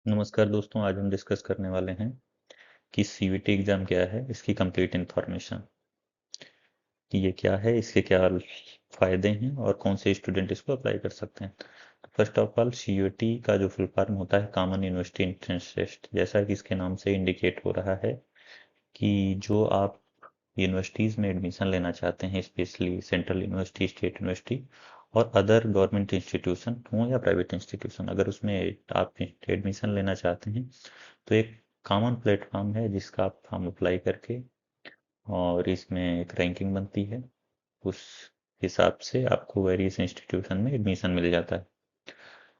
नमस्कार दोस्तों, आज हम डिस्कस करने वाले हैं कि सीयूईटी एग्ज़ाम क्या है, इसकी कंप्लीट इन्फॉर्मेशन कि ये क्या है, इसके क्या फ़ायदे हैं और कौन से स्टूडेंट इसको अप्लाई कर सकते हैं। तो फर्स्ट ऑफ ऑल सीयूईटी का जो फुल फॉर्म होता है कॉमन यूनिवर्सिटी एंट्रेंस टेस्ट, जैसा कि इसके नाम से इंडिकेट हो रहा है कि जो आप यूनिवर्सिटीज़ में एडमिशन लेना चाहते हैं, specially central university, state university और अदर गवर्नमेंट इंस्टीट्यूशन हो या प्राइवेट इंस्टीट्यूशन, अगर उसमें आप एडमिशन लेना चाहते हैं तो एक कॉमन प्लेटफॉर्म है जिसका आप फॉर्म अप्लाई करके और इसमें एक रैंकिंग बनती है। उस हिसाब से आपको वेरियस इंस्टीट्यूशन में एडमिशन मिल जाता है।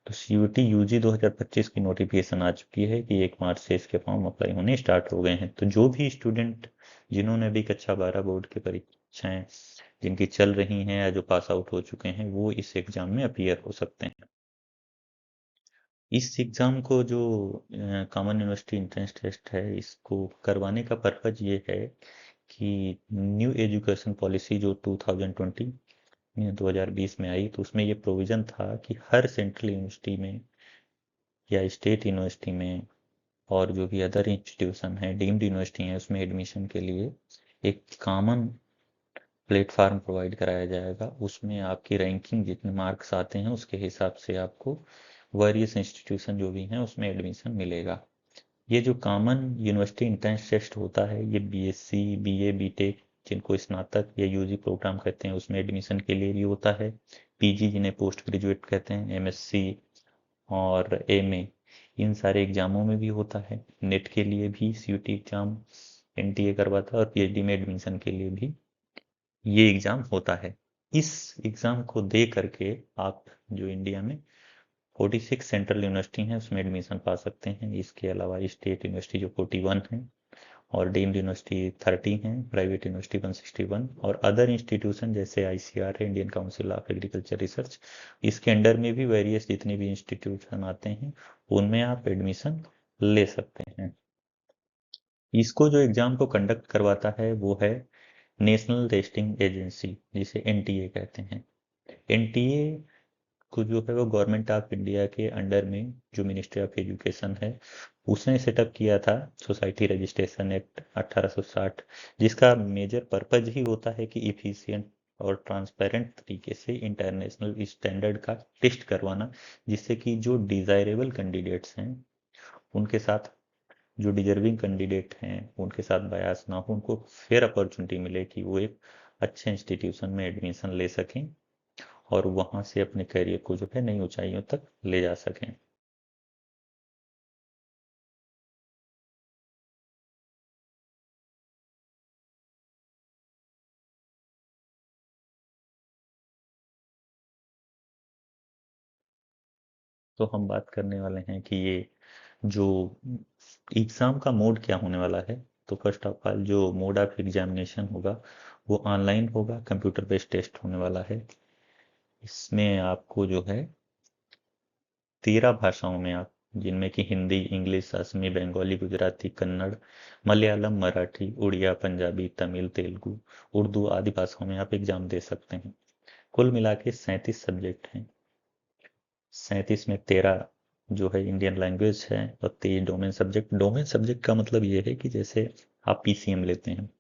तो सीयूटी यूजी 2025 की नोटिफिकेशन आ चुकी है कि 1 मार्च से इसके फॉर्म अप्लाई होने स्टार्ट हो गए हैं। तो जो भी स्टूडेंट जिन्होंने अभी कक्षा 12 बोर्ड की परीक्षाएं जिनकी चल रही हैं या जो पास आउट हो चुके हैं, वो इस एग्ज़ाम में अपीयर हो सकते हैं। इस एग्ज़ाम को जो कॉमन यूनिवर्सिटी एंट्रेंस टेस्ट है, इसको करवाने का पर्पज़ ये है कि न्यू एजुकेशन पॉलिसी जो 2020 में आई, तो उसमें ये प्रोविज़न था कि हर सेंट्रल यूनिवर्सिटी में या स्टेट यूनिवर्सिटी में और जो भी अदर इंस्टीट्यूशन है, डीम्ड यूनिवर्सिटी है, उसमें एडमिशन के लिए एक कॉमन प्लेटफार्म प्रोवाइड कराया जाएगा। उसमें आपकी रैंकिंग जितने मार्क्स आते हैं उसके हिसाब से आपको वेरियस इंस्टीट्यूशन जो भी हैं उसमें एडमिशन मिलेगा। ये जो कॉमन यूनिवर्सिटी एंट्रेंस टेस्ट होता है, ये बीएससी, बीए, बीटेक जिनको स्नातक या यूजी प्रोग्राम कहते हैं उसमें एडमिशन के लिए भी होता है। पीजी जिन्हें पोस्ट ग्रेजुएट कहते हैं, एमएससी और एमए, इन सारे एग्जामों में भी होता है। नेट के लिए भी सीयूटी एग्जाम एनटीए करवाता है और पीएचडी में एडमिशन के लिए भी ये एग्ज़ाम होता है। इस एग्ज़ाम को दे करके आप जो इंडिया में 46 सेंट्रल यूनिवर्सिटी हैं उसमें एडमिशन पा सकते हैं। इसके अलावा स्टेट यूनिवर्सिटी जो 41 हैं और डीम्ड यूनिवर्सिटी 30 हैं, प्राइवेट यूनिवर्सिटी 161 और अदर इंस्टीट्यूशन जैसे आईसीआर है, Indian council of agriculture research, इसके अंडर में भी वेरियस जितने भी इंस्टीट्यूशन आते हैं उनमें आप एडमिशन ले सकते हैं। इसको जो एग्ज़ाम को कंडक्ट करवाता है वो है नेशनल टेस्टिंग एजेंसी, जिसे एनटीए कहते हैं। एनटीए को जो है वो गवर्नमेंट ऑफ इंडिया के अंडर में जो मिनिस्ट्री ऑफ एजुकेशन है उसने सेटअप किया था सोसाइटी रजिस्ट्रेशन एक्ट 1860, जिसका मेजर पर्पज ही होता है कि इफिशिएंट और ट्रांसपेरेंट तरीके से इंटरनेशनल स्टैंडर्ड का टेस्ट करवाना, जिससे कि जो डिज़ायरेबल कैंडिडेट्स हैं उनके साथ, जो डिजर्विंग कैंडिडेट हैं उनके साथ बायस ना हो, उनको फेयर अपॉर्चुनिटी मिले कि वो एक अच्छे इंस्टीट्यूशन में एडमिशन ले सकें और वहाँ से अपने करियर को जो है नई ऊंचाइयों तक ले जा सकें। तो हम बात करने वाले हैं कि ये जो एग्ज़ाम का मोड क्या होने वाला है। तो फर्स्ट ऑफ ऑल जो मोड ऑफ एग्जामिनेशन होगा वो ऑनलाइन होगा, कंप्यूटर बेस्ड टेस्ट होने वाला है। इसमें आपको जो है 13 भाषाओं में आप, जिनमें कि हिंदी, इंग्लिश, असमी, बंगाली, गुजराती, कन्नड़, मलयालम, मराठी, उड़िया, पंजाबी, तमिल, तेलुगु, उर्दू आदि भाषाओं में आप एग्जाम दे सकते हैं। कुल मिला के 37 सब्जेक्ट हैं। 37 में 13 जो है इंडियन लैंग्वेज है और 23 डोमेन सब्जेक्ट। डोमेन सब्जेक्ट का मतलब ये है कि जैसे आप पीसीएम लेते हैं,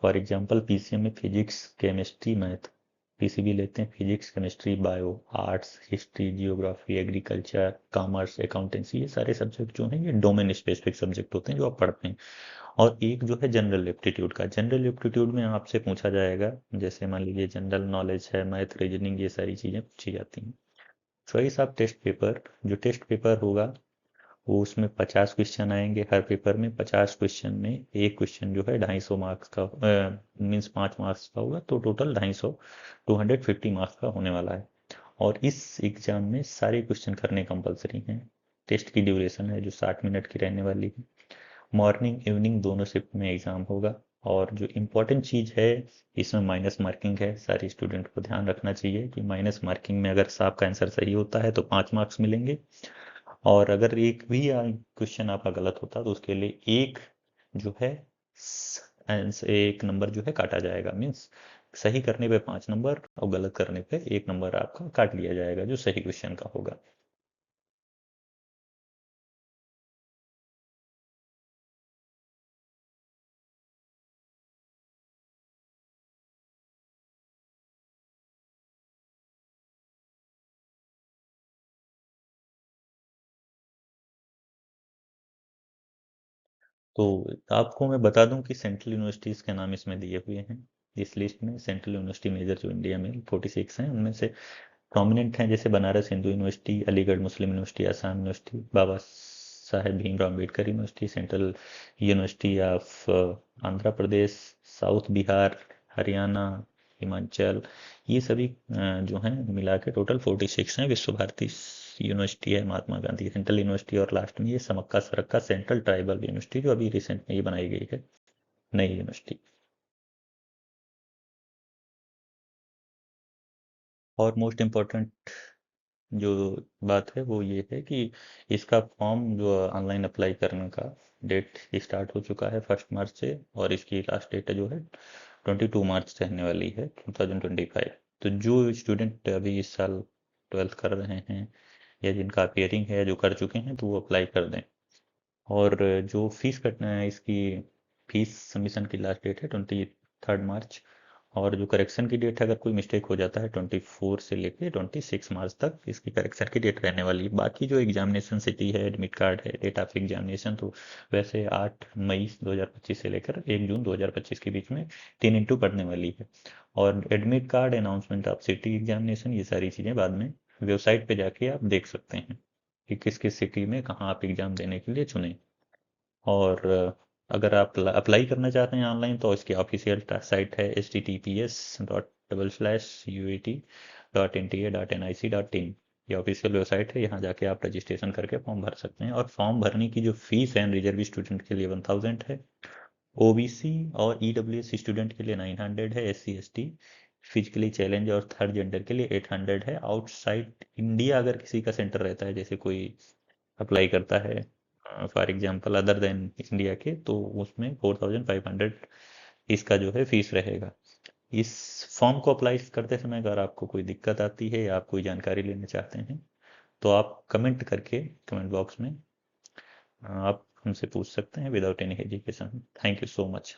फॉर एग्जांपल पीसीएम में फिजिक्स, केमिस्ट्री, मैथ। पीसीबी लेते हैं physics, chemistry, bio, arts, history, geography, agriculture, commerce, accountancy, ये सारे सब्जेक्ट जो हैं ये डोमेन स्पेसिफिक सब्जेक्ट होते हैं जो आप पढ़ते हैं। और एक जो है जनरल एप्टीट्यूड का, जनरल एप्टीट्यूड में आपसे पूछा जाएगा, जैसे मान लीजिए जनरल नॉलेज है, मैथ, रीजनिंग, ये सारी चीज़ें पूछी जाती हैं। चॉइस ऑफ टेस्ट पेपर, जो टेस्ट पेपर होगा वो उसमें 50 क्वेश्चन आएंगे। हर पेपर में 50 क्वेश्चन में एक क्वेश्चन जो है 250 मार्क्स का, मीन्स 5 मार्क्स का होगा, तो टोटल 250, 250 मार्क्स का होने वाला है। और इस एग्जाम में सारे क्वेश्चन करने कंपलसरी हैं। टेस्ट की ड्यूरेशन है जो 60 मिनट की रहने वाली है। मॉर्निंग इवनिंग दोनों शिफ्ट में एग्जाम होगा। और जो इम्पोर्टेंट चीज़ है, इसमें माइनस मार्किंग है। सारे स्टूडेंट को ध्यान रखना चाहिए कि माइनस मार्किंग में अगर आपका आंसर सही होता है तो 5 मार्क्स मिलेंगे, और अगर एक भी क्वेश्चन आपका गलत होता तो उसके लिए एक जो है एक नंबर जो है काटा जाएगा। मीन्स सही करने पे 5 नंबर और गलत करने पे 1 नंबर आपका काट लिया जाएगा जो सही क्वेश्चन का होगा। तो आपको मैं बता दूं कि सेंट्रल यूनिवर्सिटीज़ के नाम इसमें दिए हुए हैं इस लिस्ट में। सेंट्रल यूनिवर्सिटी मेजर जो इंडिया में 46 हैं, उनमें से प्रोमिनेंट हैं जैसे Banaras Hindu university, Aligarh Muslim university, Assam university, Baba Saheb Bhimrao Ambedkar university, central university of Andhra Pradesh, south Bihar, Haryana, Himachal, ये सभी जो हैं मिला के टोटल 46 हैं। विश्व भारती यूनिवर्सिटी है, महात्मा गांधी सेंट्रल यूनिवर्सिटी, और लास्ट में ये समक्का सरक्का सेंट्रल ट्राइबल यूनिवर्सिटी जो अभी रिसेंट में ये बनाई गई है, नई यूनिवर्सिटी। और मोस्ट इम्पोर्टेंट जो बात है वो ये है कि इसका फॉर्म जो ऑनलाइन अप्लाई करने का डेट स्टार्ट हो चुका है 1 मार्च से, और इसकी लास्ट डेट जो है 22 मार्च से रहने वाली है 2025। तो जो स्टूडेंट अभी इस साल 12th कर रहे हैं या जिनका अपियरिंग है या जो कर चुके हैं तो वो अप्लाई कर दें। और जो फीस कटना है इसकी, फीस सबमिशन की लास्ट डेट है 23 मार्च, और जो करेक्शन की डेट है अगर कोई मिस्टेक हो जाता है 24 से लेके 26 मार्च तक इसकी करेक्शन की डेट रहने वाली है। बाकी जो एग्जामिनेशन सिटी है, एडमिट कार्ड है, डेट ऑफ एग्जामिनेशन, तो वैसे 8 मई 2025 से लेकर 1 जून 2025 के बीच में 3x पढ़ने वाली है। और admit card, announcement of city examination, ये सारी चीज़ें बाद में वेबसाइट पे जाके आप देख सकते हैं कि किस किस सिटी में कहाँ आप एग्ज़ाम देने के लिए चुनें। और अगर आप अप्लाई करना चाहते हैं ऑनलाइन तो इसकी ऑफिशियल साइट है https://uet.8.nta.nic.in। ये ऑफिशियल वेबसाइट है, यहाँ जाके आप रजिस्ट्रेशन करके फॉर्म भर सकते हैं। और फॉर्म भरने की जो फीस है रिजर्व स्टूडेंट के लिए 1000 है, ओबीसी और ईडब्ल्यूएस स्टूडेंट के लिए 900 है, एससी एसटी, फिजिकली चैलेंज और थर्ड जेंडर के लिए 800 है। आउटसाइड इंडिया अगर किसी का सेंटर रहता है, जैसे कोई अप्लाई करता है for example other than India के, तो उसमें 4500 इसका जो है फीस रहेगा। इस फॉर्म को अप्लाई करते समय अगर आपको कोई दिक्कत आती है या आप कोई जानकारी लेना चाहते हैं तो आप कमेंट करके कमेंट बॉक्स में आप हमसे पूछ सकते हैं without any hesitation. Thank you so much.